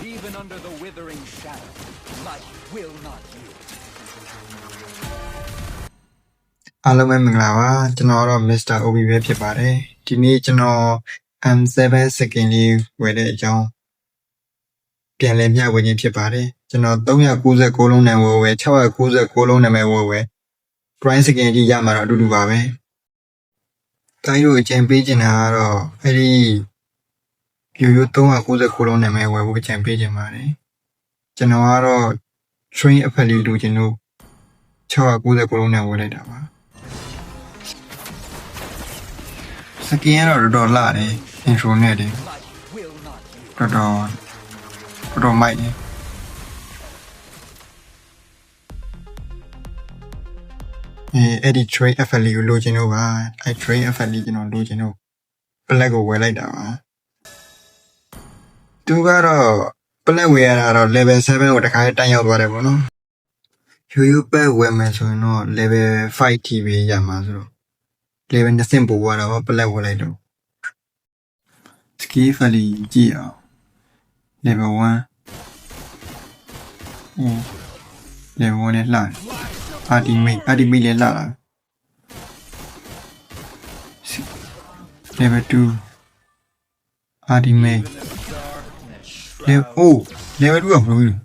Even under the withering shadow, light will not yield. အားလုံးပဲမင်္ဂလာပါကျွန်တော်တော့ Mr. OB ပဲဖြစ်ပါတယ်ဒီနေ့ကျွန်တော် M7 skin လေးဝယ်တဲ့အကြောင်းပြန်လည်မျှဝေခြင်းဖြစ်ပါတယ်ကျွန်တော်396လုံးနဲ့ဝယ်696လုံးနဲ့ဝယ် price skin ကြီးရမှာတော့အတူတူပါပဲတိုင်းတို့အကျန်ပေးချင်တာကတော့အဲ့ဒီရိုးရိုး396လုံးနဲ့ဝယ်ဖို့အကျန်ပေးချင်ပါတယ်ကျွန်တော်ကတော့ train အဖက်လေးလိုချင်လို့696လုံးနဲ့ဝယ်လိုက်တာပါစကင်ကတော့တော်တော်လာတယ် intro နဲ့တယ် Light will not yield. တော်တော်မိုက်တယ်အဲ့ဒီ train FL ကိုလိုချင်လို့ပါအဲ့ train FL ကျွန်တော်လိုချင်လို့ black ကိုဝယ်လိုက်တာပါသူကတော့ black ဝယ်ရတာတော့ level 7ကိုတခါတန်းရောက်သွားတယ်ပေါ့နော်ရိုးရိုးပတ်ဝယ်မယ်ဆိုရင်တော့ level 5 ထိပဲရမှာဆိုတော့ level 20ဆင့်ပို့သွားတာပေါ့ black ဝယ်လိုက်တော့ skill FL ကြည့်အောင် level 1level 1နဲ့လှတယ် ultimate လည်းလှတာ level 2 ultimate level 2ကဘယ်လိုလဲ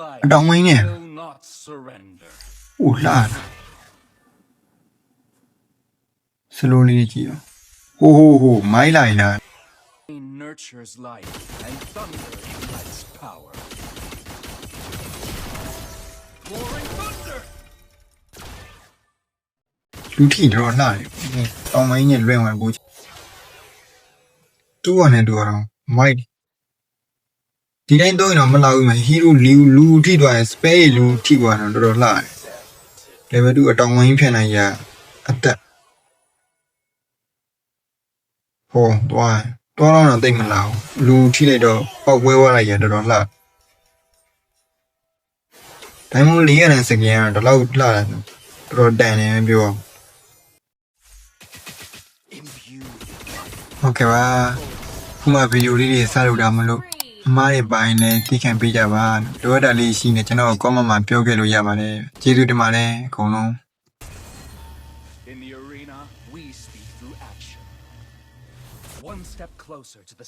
Light အတောင်ဝင်းနဲ့ will not surrender. လှတာစလိုလေးကြည့်အောင်ဟိုမိုင်းလိုက်လား Rain nurtures life, and thunder ignites power. Pouring thunder! လူထိတော့လှတယ်တောင်မိုင်းနဲ့လွင့်ဝင်ဖို့တူကနေတူတော့မိုက်ဒီတိုင်းတော့ရင်တော့မလောက်ဘူးဟီးရိုလူထိသွားရင် spare လူထိသွားတော့တော်တော်လှတယ် level 2အတောင်ဝင်းဖြတ်နိုင်ရအသက်ဟောသွားတော့တိတ်မလာဘူးလူထိလိုက်တော့ပောက်ပွဲသွားလိုက်ရတော်တော်လှဒိုင်းမို့4ရတဲ့စကင်ကတော့တော့လှတယ်တော်တော်တန်နေပြော Imbued ဟုတ်ကဲ့ပါခုမှဗီဒီယိုလေးတွေစလုပ်တာမလို့အမားတွေပိုင်းလည်းသိခံပေးကြပါလိုအပ်တာလေးရှိနေကျွန်တော် comment မှာပြောခဲ့လို့ရပါတယ်ကျေးဇူးတင်ပါတယ်အကုန်လုံး in the arena, we speak through action. One step closer to the